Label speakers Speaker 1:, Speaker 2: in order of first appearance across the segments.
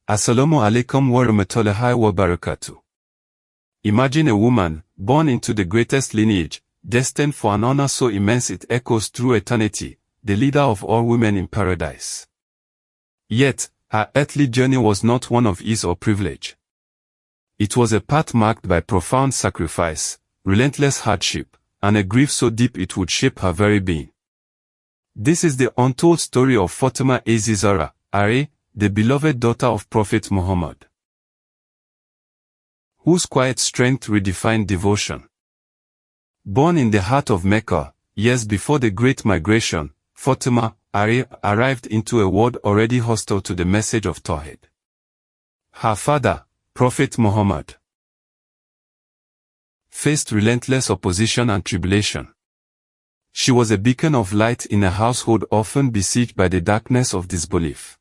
Speaker 1: Assalamu alaikum wa rahmatullahi wa barakatuh. Imagine a woman, born into the greatest lineage, destined for an honor so immense it echoes through eternity, the leader of all women in paradise. Yet, her earthly journey was not one of ease or privilege. It was a path marked by profound sacrifice, relentless hardship, and a grief so deep it would shape her very being. This is the untold story of Fatimah az-Zahra, the beloved daughter of Prophet Muhammad, whose quiet strength redefined devotion. Born in the heart of Mecca, years before the Great Migration, Fatimah arrived into a world already hostile to the message of Tawhid. Her father, Prophet Muhammad, faced relentless opposition and tribulation. She was a beacon of light in a household often besieged by the darkness of disbelief.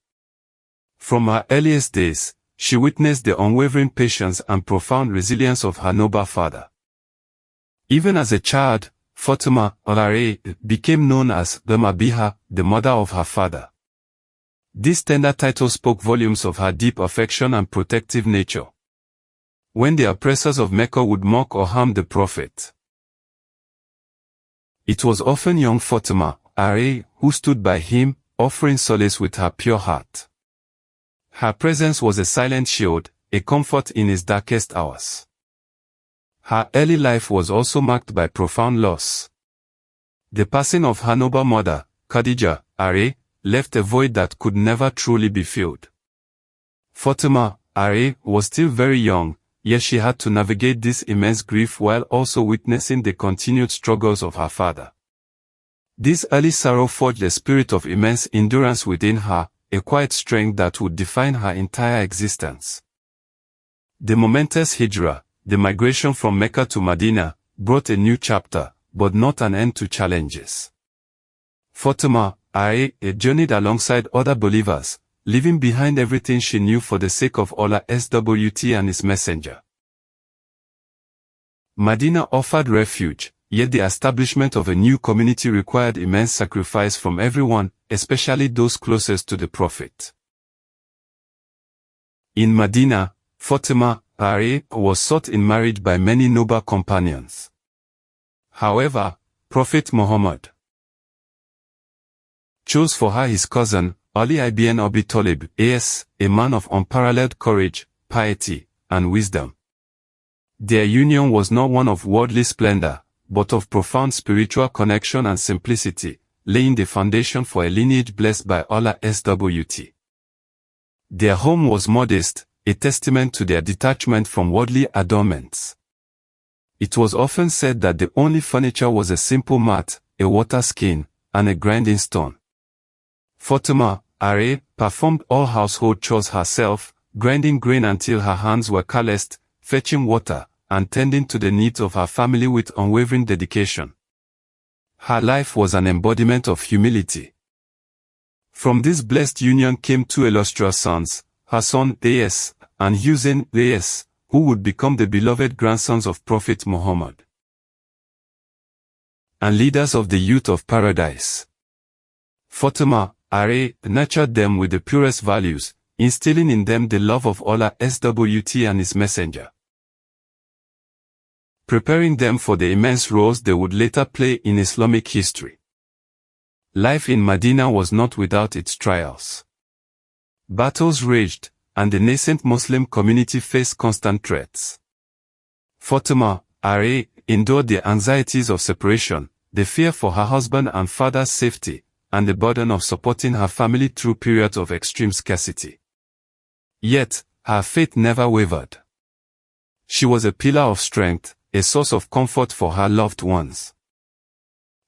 Speaker 1: From her earliest days, she witnessed the unwavering patience and profound resilience of her noble father. Even as a child, Fatimah became known as the Mabiha, the mother of her father. This tender title spoke volumes of her deep affection and protective nature. When the oppressors of Mecca would mock or harm the Prophet, it was often young Fatimah who stood by him, offering solace with her pure heart. Her presence was a silent shield, a comfort in his darkest hours. Her early life was also marked by profound loss. The passing of her noble mother, Khadija, left a void that could never truly be filled. Fatimah, was still very young, yet she had to navigate this immense grief while also witnessing the continued struggles of her father. This early sorrow forged a spirit of immense endurance within her, a quiet strength that would define her entire existence. The momentous hijrah, the migration from Mecca to Medina, brought a new chapter, but not an end to challenges. Fatimah, journeyed alongside other believers, leaving behind everything she knew for the sake of Allah SWT and His Messenger. Medina offered refuge, yet the establishment of a new community required immense sacrifice from everyone, especially those closest to the Prophet. In Medina, Fatimah was sought in marriage by many noble companions. However, Prophet Muhammad chose for her his cousin, Ali ibn Abi Talib, a man of unparalleled courage, piety, and wisdom. Their union was not one of worldly splendor, but of profound spiritual connection and simplicity, laying the foundation for a lineage blessed by Allah SWT. Their home was modest, a testament to their detachment from worldly adornments. It was often said that the only furniture was a simple mat, a water skin, and a grinding stone. Fatimah, performed all household chores herself, grinding grain until her hands were calloused, fetching water, and tending to the needs of her family with unwavering dedication. Her life was an embodiment of humility. From this blessed union came two illustrious sons, her son and Hussein who would become the beloved grandsons of Prophet Muhammad and leaders of the youth of paradise. Fatimah, nurtured them with the purest values, instilling in them the love of Allah SWT and His Messenger, preparing them for the immense roles they would later play in Islamic history. Life in Medina was not without its trials. Battles raged, and the nascent Muslim community faced constant threats. Fatimah, endured the anxieties of separation, the fear for her husband and father's safety, and the burden of supporting her family through periods of extreme scarcity. Yet, her faith never wavered. She was a pillar of strength, a source of comfort for her loved ones.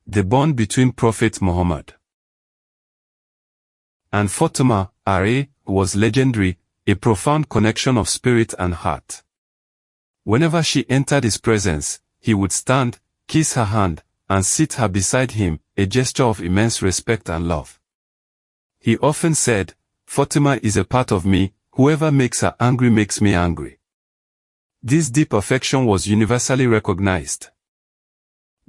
Speaker 1: The bond between Prophet Muhammad and Fatimah, was legendary, a profound connection of spirit and heart. Whenever she entered his presence, he would stand, kiss her hand, and sit her beside him, a gesture of immense respect and love. He often said, "Fatimah is a part of me, whoever makes her angry makes me angry." This deep affection was universally recognized.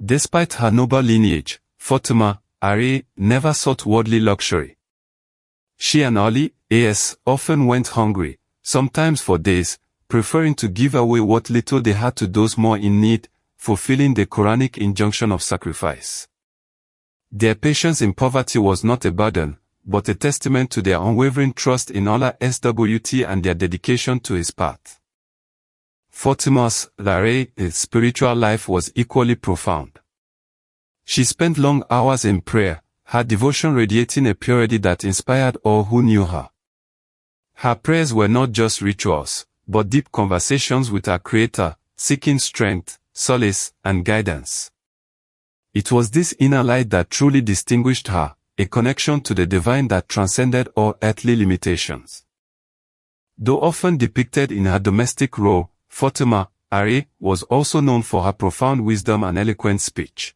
Speaker 1: Despite her noble lineage, Fatimah, never sought worldly luxury. She and Ali, often went hungry, sometimes for days, preferring to give away what little they had to those more in need, fulfilling the Quranic injunction of sacrifice. Their patience in poverty was not a burden, but a testament to their unwavering trust in Allah SWT and their dedication to His path. Fatimah az-Zahra's spiritual life was equally profound. She spent long hours in prayer, her devotion radiating a purity that inspired all who knew her. Her prayers were not just rituals, but deep conversations with her Creator, seeking strength, solace, and guidance. It was this inner light that truly distinguished her, a connection to the divine that transcended all earthly limitations. Though often depicted in her domestic role, Fatimah az-Zahra was also known for her profound wisdom and eloquent speech.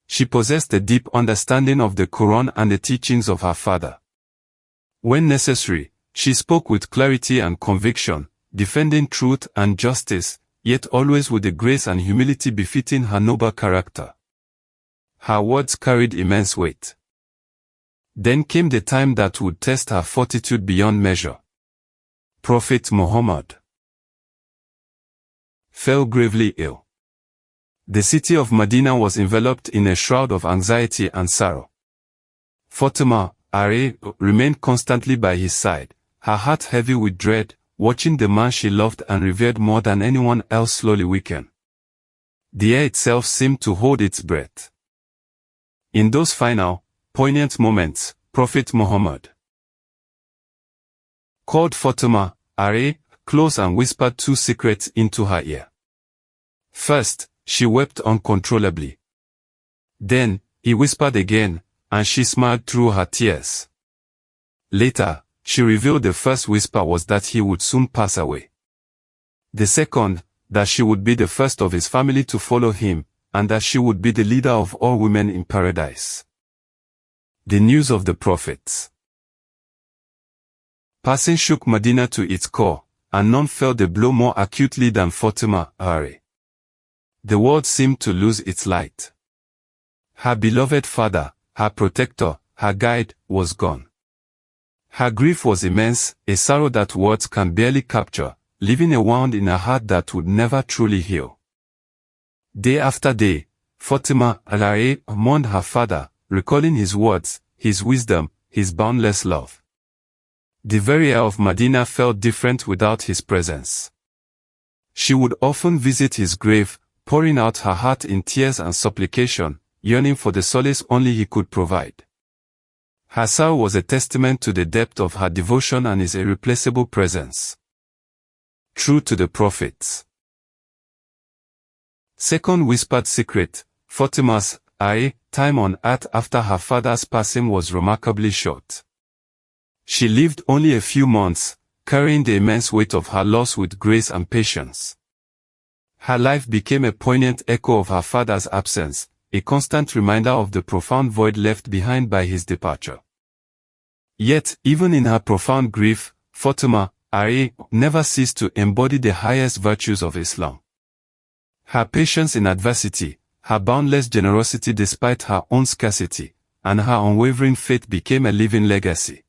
Speaker 1: She possessed a deep understanding of the Quran and the teachings of her father. When necessary, she spoke with clarity and conviction, defending truth and justice, yet always with the grace and humility befitting her noble character. Her words carried immense weight. Then came the time that would test her fortitude beyond measure. Prophet Muhammad fell gravely ill. The city of Medina was enveloped in a shroud of anxiety and sorrow. Fatimah az-Zahra remained constantly by his side, her heart heavy with dread, watching the man she loved and revered more than anyone else slowly weaken. The air itself seemed to hold its breath. In those final, poignant moments, Prophet Muhammad called Fatimah az-Zahra close and whispered two secrets into her ear. First, she wept uncontrollably. Then, he whispered again, and she smiled through her tears. Later, she revealed the first whisper was that he would soon pass away. The second, that she would be the first of his family to follow him, and that she would be the leader of all women in paradise. The news of the prophets passing shook Medina to its core, and none felt the blow more acutely than Fatimah az-Zahra. The world seemed to lose its light. Her beloved father, her protector, her guide, was gone. Her grief was immense, a sorrow that words can barely capture, leaving a wound in her heart that would never truly heal. Day after day, Fatimah az-Zahra mourned her father, recalling his words, his wisdom, his boundless love. The very air of Medina felt different without his presence. She would often visit his grave, pouring out her heart in tears and supplication, yearning for the solace only he could provide. Her sorrow was a testament to the depth of her devotion and his irreplaceable presence. True to the prophets. Second whispered secret, Fatimah's time on earth after her father's passing was remarkably short. She lived only a few months, carrying the immense weight of her loss with grace and patience. Her life became a poignant echo of her father's absence, a constant reminder of the profound void left behind by his departure. Yet, even in her profound grief, Fatimah az-Zahra never ceased to embody the highest virtues of Islam. Her patience in adversity, her boundless generosity despite her own scarcity, and her unwavering faith became a living legacy.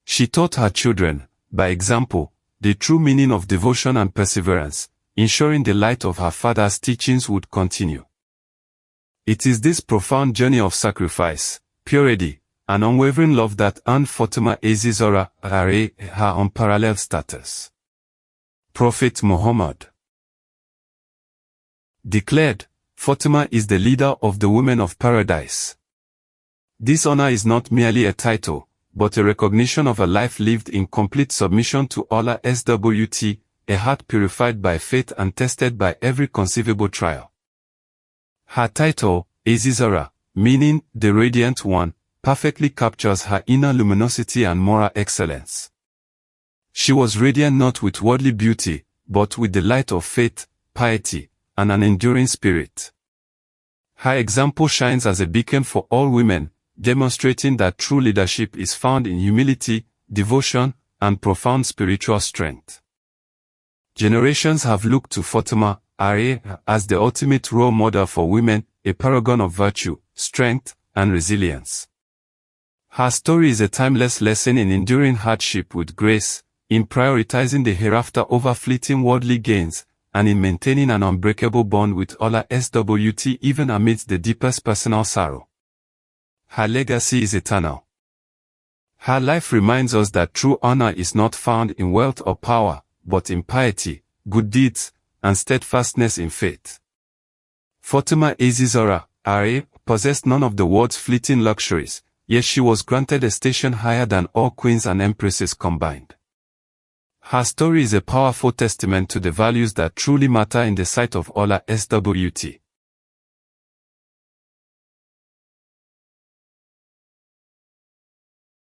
Speaker 1: She taught her children, by example, the true meaning of devotion and perseverance, ensuring the light of her father's teachings would continue. It is this profound journey of sacrifice, purity, and unwavering love that earned Fatimah az-Zahra her unparalleled status. Prophet Muhammad declared, Fatimah is the leader of the women of paradise. This honor is not merely a title, but a recognition of a life lived in complete submission to Allah SWT, a heart purified by faith and tested by every conceivable trial. Her title, az-Zahra, meaning the Radiant One, perfectly captures her inner luminosity and moral excellence. She was radiant not with worldly beauty, but with the light of faith, piety, and an enduring spirit. Her example shines as a beacon for all women, demonstrating that true leadership is found in humility, devotion, and profound spiritual strength. Generations have looked to Fatimah az-Zahra as the ultimate role model for women, a paragon of virtue, strength, and resilience. Her story is a timeless lesson in enduring hardship with grace, in prioritizing the hereafter over fleeting worldly gains, and in maintaining an unbreakable bond with Allah SWT even amidst the deepest personal sorrow. Her legacy is eternal. Her life reminds us that true honor is not found in wealth or power, but in piety, good deeds, and steadfastness in faith. Fatimah az-Zahra, R.A., possessed none of the world's fleeting luxuries, yet she was granted a station higher than all queens and empresses combined. Her story is a powerful testament to the values that truly matter in the sight of Allah SWT.